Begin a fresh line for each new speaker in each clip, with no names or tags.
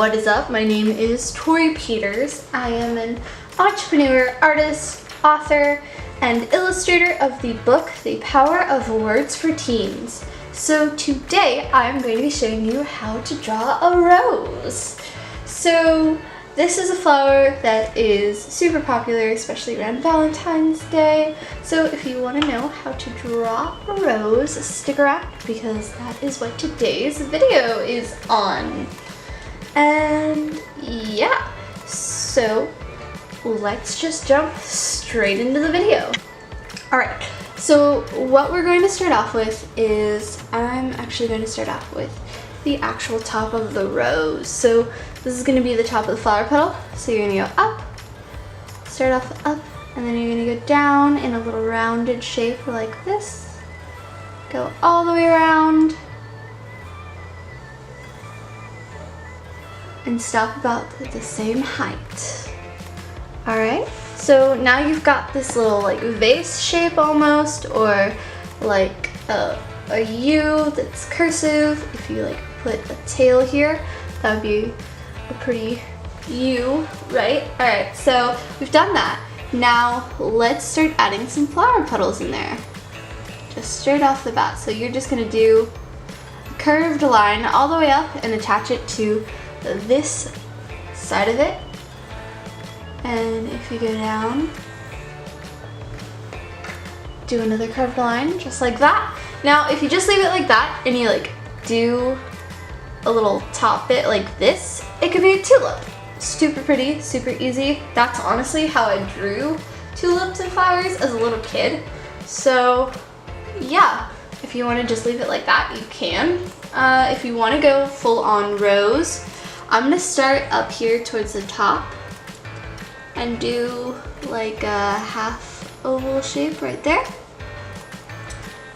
What is up? My name is Tori Peters. I am an entrepreneur, artist, author, and illustrator of the book, The Power of Words for Teens. So today I'm going to be showing you how to draw a rose. So this is a flower that is super popular, especially around Valentine's Day. So if you want to know how to draw a rose, stick around because that is what today's video is on. And yeah, so let's just jump straight into the video. Alright, so what we're going to start off with is, I'm actually going to start off with the actual top of the rose. So this is going to be the top of the flower petal. So you're going to go up, start off up, and then you're going to go down in a little rounded shape like this. Go all the way around. And stop about the same height. Alright, so now you've got this little like vase shape almost, or like a U that's cursive. If you like put a tail here, that would be a pretty U, right? Alright, so we've done that. Now let's start adding some flower petals in there. Just straight off the bat. So you're just gonna do a curved line all the way up and attach it to this side of it. And if you go down, do another curved line just like that. Now if you just leave it like that and you like do a little top bit like this, it could be a tulip. Super pretty, super easy. That's honestly how I drew tulips and flowers as a little kid. So yeah, if you want to just leave it like that, you can. If you want to go full on rose, I'm going to start up here towards the top and do like a half oval shape right there.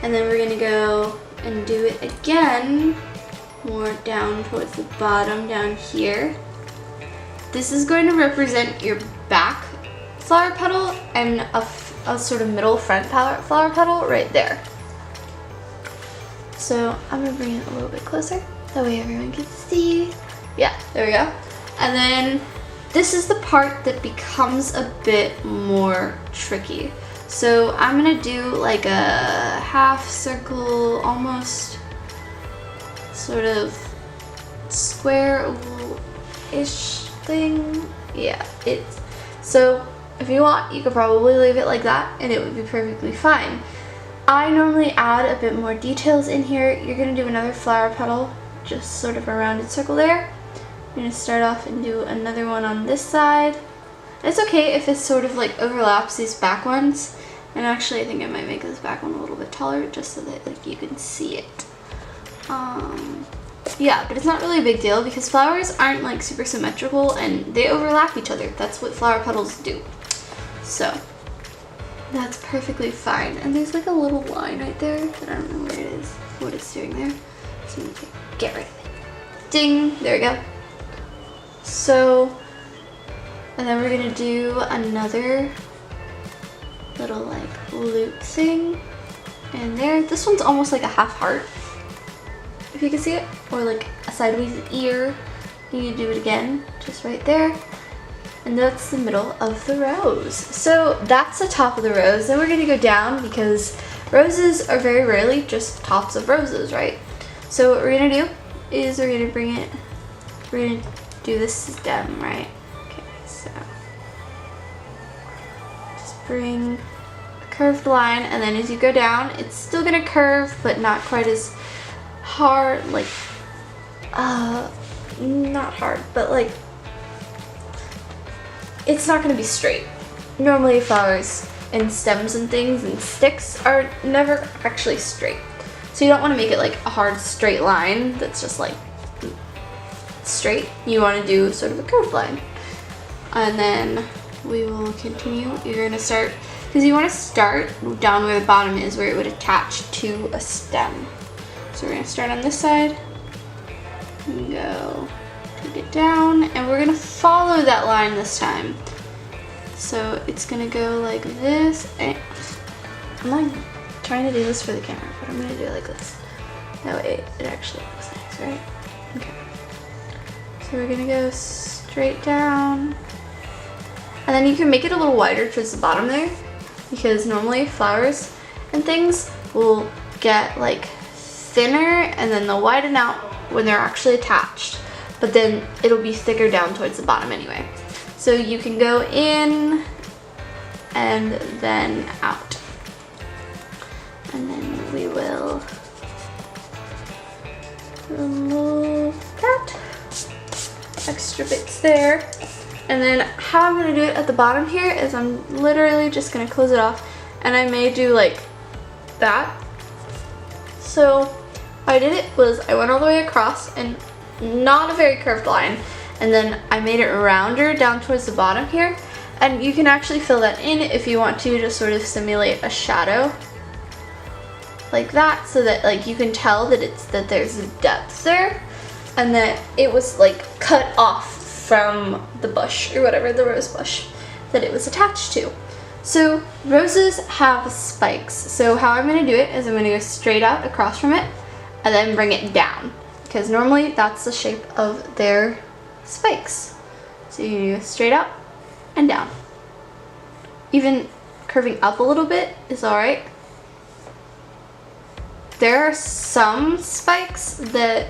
And then we're going to go and do it again more down towards the bottom down here. This is going to represent your back flower petal and a sort of middle front flower petal right there. So I'm going to bring it a little bit closer, that way everyone can see. Yeah, there we go. And then this is the part that becomes a bit more tricky. So I'm gonna do like a half circle, almost sort of square oval-ish thing. Yeah, so if you want, you could probably leave it like that and it would be perfectly fine. I normally add a bit more details in here. You're gonna do another flower petal, just sort of a rounded circle there. I'm going to start off and do another one on this side. It's okay if it sort of like overlaps these back ones. And actually I think I might make this back one a little bit taller just so that like you can see it. Yeah, but it's not really a big deal because flowers aren't like super symmetrical and they overlap each other. That's what flower petals do. So that's perfectly fine. And there's like a little line right there that I don't know where it is, what it's doing there. So I'm gonna get rid of it. Ding, there we go. So, and then we're gonna do another little like loop thing and there. This one's almost like a half heart, if you can see it, or like a sideways ear. You can do it again, just right there. And that's the middle of the rose. So that's the top of the rose. Then we're gonna go down because roses are very rarely just tops of roses, right? So what we're gonna do is we're gonna do the stem, right? Okay, so just bring a curved line, and then as you go down, it's still gonna curve, but not quite as hard, like, not hard, but like, it's not gonna be straight. Normally flowers and stems and things and sticks are never actually straight. So you don't wanna make it like a hard straight line that's just like straight. You want to do sort of a curved line, and then we will continue. You're going to start, because you want to start down where the bottom is, where it would attach to a stem. So we're going to start on this side and go take it down, and we're going to follow that line this time. So it's going to go like this, and I'm like trying to do this for the camera, but I'm going to do it like this. That way it actually looks nice, right? Okay. So we're gonna go straight down. And then you can make it a little wider towards the bottom there, because normally flowers and things will get like thinner and then they'll widen out when they're actually attached. But then it'll be thicker down towards the bottom anyway. So you can go in and then out. And then we will remove that. Extra bits there. And then how I'm gonna do it at the bottom here is I'm literally just gonna close it off, and I may do like that. So how I did it was I went all the way across, and not a very curved line, and then I made it rounder down towards the bottom here, and you can actually fill that in if you want to sort of simulate a shadow like that, so that like you can tell that there's a depth there, and that it was like cut off from the bush or whatever, the rose bush that it was attached to. So roses have spikes, so how I'm going to do it is I'm going to go straight out across from it and then bring it down, because normally that's the shape of their spikes. So you go straight out and down. Even curving up a little bit is alright. There are some spikes that,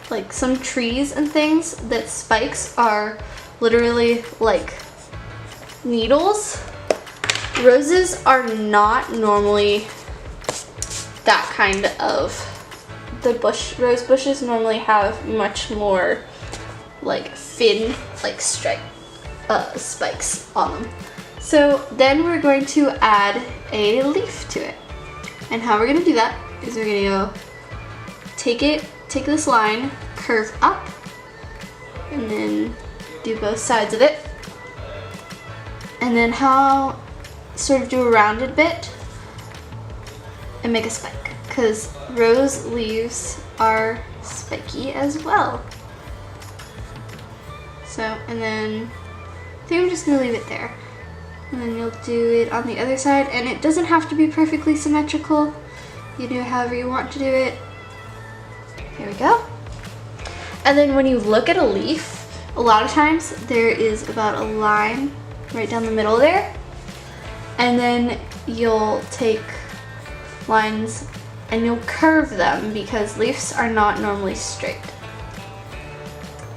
like some trees and things, that spikes are literally like needles. Roses are not normally that kind of, rose bushes normally have much more like thin, like spikes on them. So then we're going to add a leaf to it. And how we're gonna do that is we're gonna go take this line, curve up, and then do both sides of it. And then sort of do a rounded bit and make a spike, because rose leaves are spiky as well. So, and then I think I'm just gonna leave it there. And then you'll do it on the other side, and it doesn't have to be perfectly symmetrical. You do however you want to do it. Here we go. And then when you look at a leaf, a lot of times there is about a line right down the middle there. And then you'll take lines and you'll curve them, because leaves are not normally straight.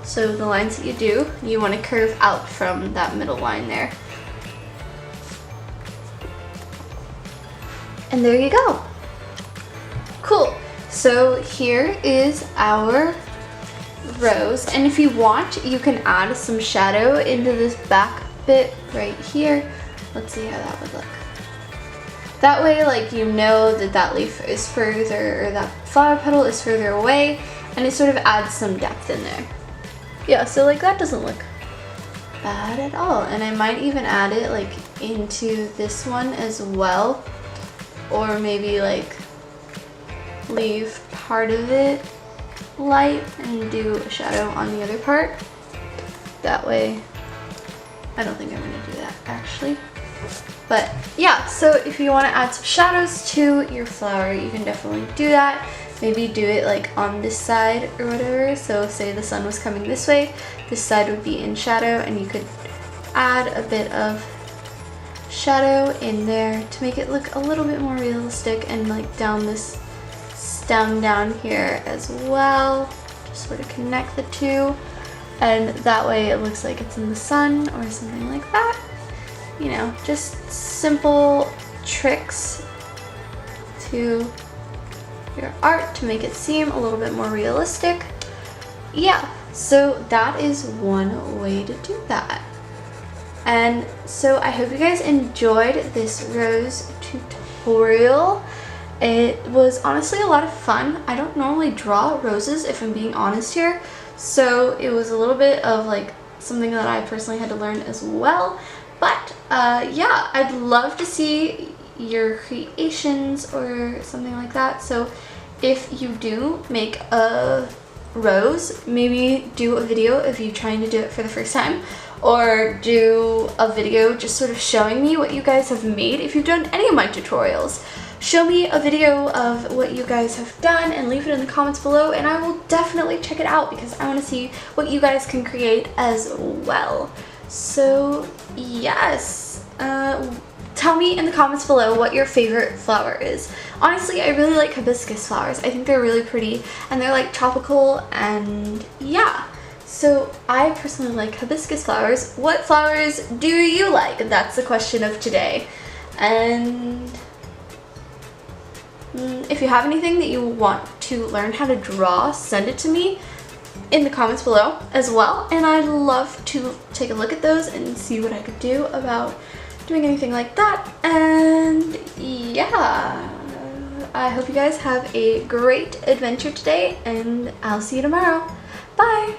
So the lines that you do, you want to curve out from that middle line there. And there you go. Cool. So here is our rose, and if you want, you can add some shadow into this back bit right here. Let's see how that would look. That way, like, you know that leaf is further, or that flower petal is further away, and it sort of adds some depth in there. Yeah, so like that doesn't look bad at all. And I might even add it like into this one as well, or maybe like leave part of it light and do a shadow on the other part. That way, I don't think I'm gonna do that actually. But yeah, so if you want to add some shadows to your flower, you can definitely do that. Maybe do it like on this side or whatever. So say the sun was coming this way, this side would be in shadow, and you could add a bit of shadow in there to make it look a little bit more realistic, and like down this stem down here as well. Just sort of connect the two, and that way it looks like it's in the sun or something like that. You know, just simple tricks to your art to make it seem a little bit more realistic. Yeah, so that is one way to do that. And so I hope you guys enjoyed this rose tutorial. It was honestly a lot of fun. I don't normally draw roses, if I'm being honest here, so it was a little bit of like something that I personally had to learn as well. But yeah, I'd love to see your creations or something like that. So if you do make a rose, maybe do a video of you trying to do it for the first time, or do a video just sort of showing me what you guys have made if you've done any of my tutorials. show me a video of what you guys have done and leave it in the comments below, and I will definitely check it out because I want to see what you guys can create as well. So yes, tell me in the comments below what your favorite flower is. Honestly, I really like hibiscus flowers. I think they're really pretty and they're like tropical, and yeah. So I personally like hibiscus flowers. What flowers do you like? That's the question of today. And if you have anything that you want to learn how to draw, send it to me in the comments below as well, and I'd love to take a look at those and see what I could do about doing anything like that. And yeah, I hope you guys have a great adventure today, and I'll see you tomorrow. Bye!